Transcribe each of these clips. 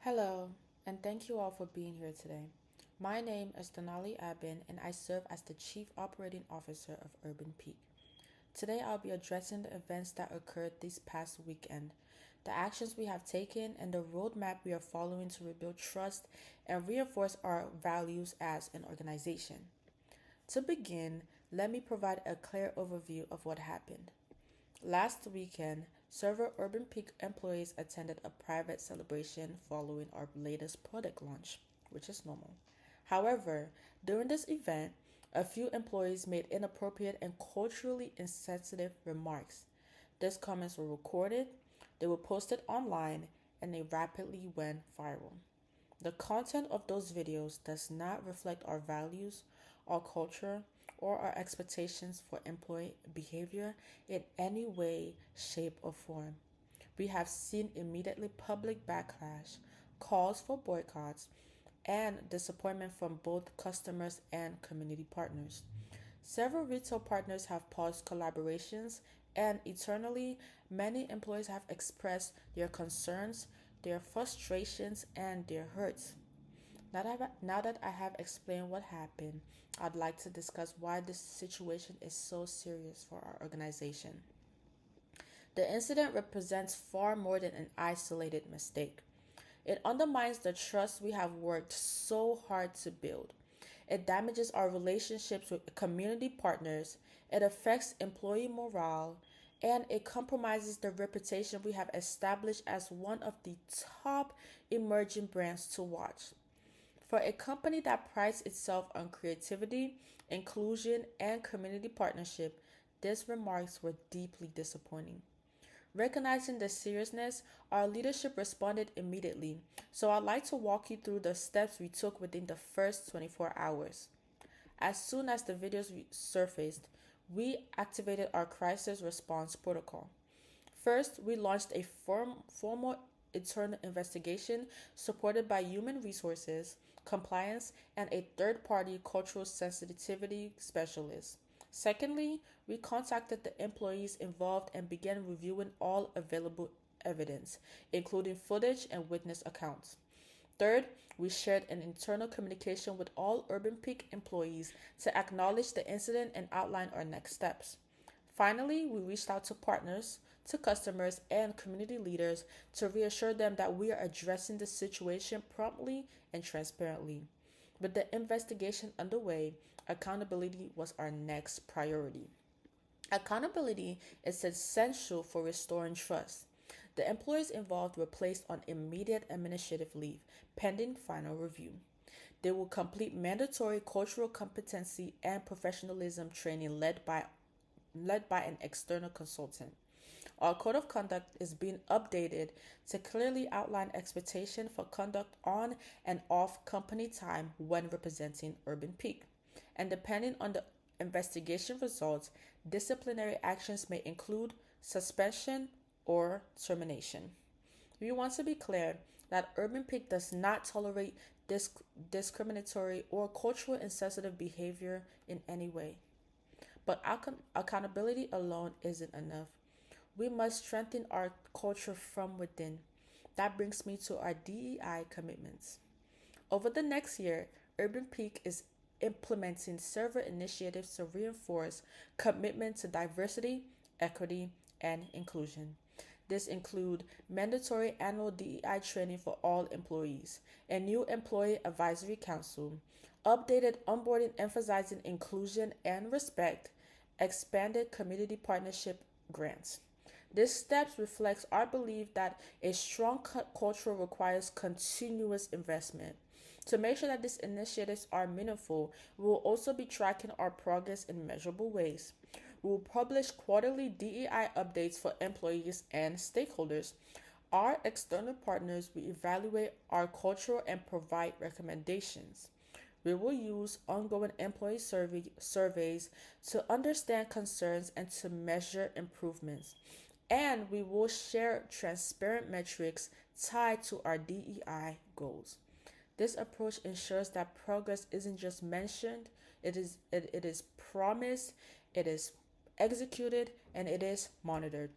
Hello, and thank you all for being here today. My name is Denali Abin, and I serve as the Chief Operating Officer of Urban Peak. Today, I'll be addressing the events that occurred this past weekend, the actions we have taken, and the roadmap we are following to rebuild trust and reinforce our values as an organization. To begin, let me provide a clear overview of what happened. Last weekend, several Urban Peak employees attended a private celebration following our latest product launch, which is normal. However, during this event, a few employees made inappropriate and culturally insensitive remarks. These comments were recorded, they were posted online, and they rapidly went viral. The content of those videos does not reflect our values, our culture, or our expectations for employee behavior in any way, shape, or form. We have seen immediately public backlash, calls for boycotts, and disappointment from both customers and community partners. Several retail partners have paused collaborations, and eternally, many employees have expressed their concerns, their frustrations, and their hurts. Now that I have explained what happened, I'd like to discuss why this situation is so serious for our organization. The incident represents far more than an isolated mistake. It undermines the trust we have worked so hard to build. It damages our relationships with community partners, it affects employee morale, and it compromises the reputation we have established as one of the top emerging brands to watch. For a company that prides itself on creativity, inclusion, and community partnership, these remarks were deeply disappointing. Recognizing the seriousness, our leadership responded immediately. So I'd like to walk you through the steps we took within the first 24 hours. As soon as the videos surfaced, we activated our crisis response protocol. First, we launched a formal internal investigation supported by human resources, compliance, and a third party cultural sensitivity specialist. Secondly, we contacted the employees involved and began reviewing all available evidence, including footage and witness accounts. Third, we shared an internal communication with all Urban Peak employees to acknowledge the incident and outline our next steps. Finally, we reached out to partners, to customers, and community leaders to reassure them that we are addressing the situation promptly and transparently. With the investigation underway, accountability was our next priority. Accountability is essential for restoring trust. The employees involved were placed on immediate administrative leave pending final review. They will complete mandatory cultural competency and professionalism training led by an external consultant. Our code of conduct is being updated to clearly outline expectation for conduct on and off company time when representing Urban Peak. And depending on the investigation results, disciplinary actions may include suspension or termination. We want to be clear that Urban Peak does not tolerate discriminatory or cultural insensitive behavior in any way. But accountability alone isn't enough. We must strengthen our culture from within. That brings me to our DEI commitments. Over the next year, Urban Peak is implementing several initiatives to reinforce commitment to diversity, equity, and inclusion. This include mandatory annual DEI training for all employees, a new employee advisory council, updated onboarding emphasizing inclusion and respect, expanded community partnership grants. These steps reflects our belief that a strong culture requires continuous investment. To make sure that these initiatives are meaningful, we will also be tracking our progress in measurable ways. We will publish quarterly DEI updates for employees and stakeholders. Our external partners will evaluate our culture and provide recommendations. We will use ongoing employee surveys to understand concerns and to measure improvements. And we will share transparent metrics tied to our DEI goals. This approach ensures that progress isn't just mentioned, it is promised, it is executed, and it is monitored.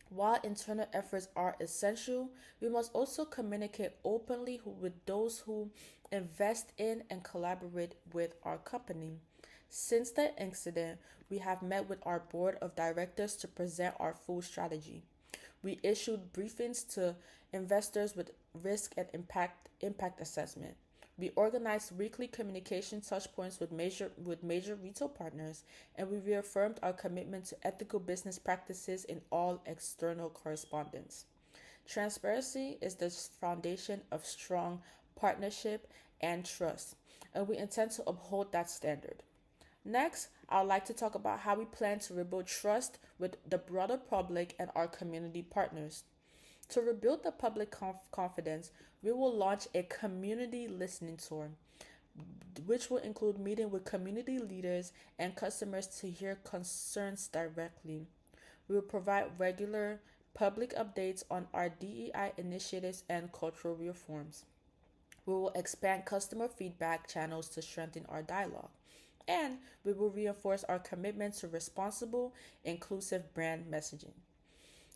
While internal efforts are essential, we must also communicate openly with those who invest in and collaborate with our company. Since the incident, we have met with our board of directors to present our full strategy. We issued briefings to investors with risk and impact assessment. We organized weekly communication touchpoints with major retail partners, and we reaffirmed our commitment to ethical business practices in all external correspondence. Transparency is the foundation of strong partnership and trust, and we intend to uphold that standard. Next, I would like to talk about how we plan to rebuild trust with the broader public and our community partners. To rebuild the public confidence, we will launch a community listening tour, which will include meeting with community leaders and customers to hear concerns directly. We will provide regular public updates on our DEI initiatives and cultural reforms. We will expand customer feedback channels to strengthen our dialogue. And we will reinforce our commitment to responsible, inclusive brand messaging.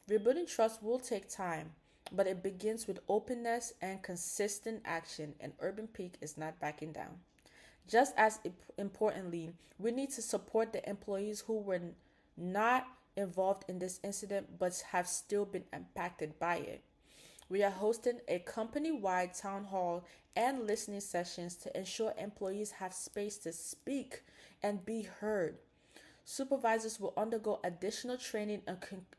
Rebuilding trust will take time, but it begins with openness and consistent action, and Urban Peak is not backing down. Just as importantly, we need to support the employees who were not involved in this incident but have still been impacted by it. We are hosting a company wide town hall and listening sessions to ensure employees have space to speak and be heard. Supervisors will undergo additional training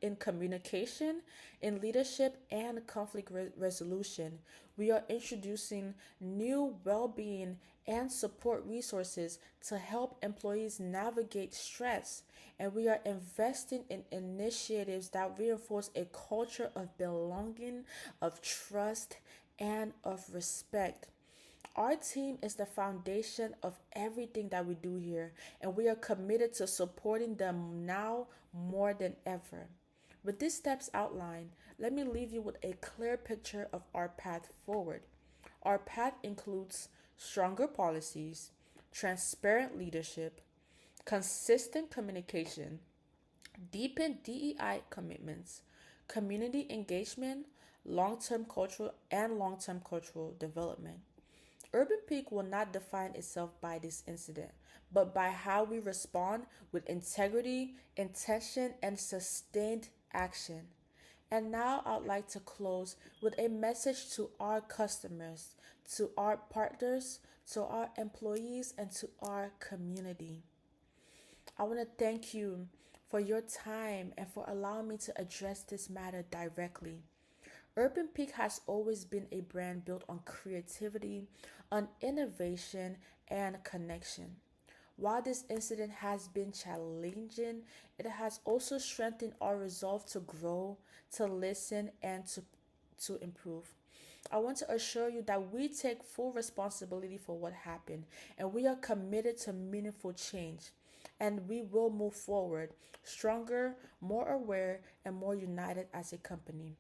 in communication, in leadership, and conflict resolution. We are introducing new well being and support resources to help employees navigate stress. And we are investing in initiatives that reinforce a culture of belonging, of trust, and of respect. Our team is the foundation of everything that we do here, and we are committed to supporting them now more than ever. With these steps outlined, let me leave you with a clear picture of our path forward. Our path includes stronger policies, transparent leadership, consistent communication, deepened DEI commitments, community engagement, long term cultural development. Urban Peak will not define itself by this incident, but by how we respond with integrity, intention, and sustained action. And now I'd like to close with a message to our customers, to our partners, to our employees, and to our community. I want to thank you for your time and for allowing me to address this matter directly. Urban Peak has always been a brand built on creativity, on innovation, and connection. While this incident has been challenging, it has also strengthened our resolve to grow, to listen, and to improve. I want to assure you that we take full responsibility for what happened and we are committed to meaningful change. And we will move forward stronger, more aware, and more united as a company.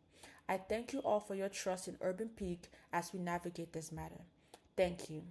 I thank you all for your trust in Urban Peak as we navigate this matter. Thank you.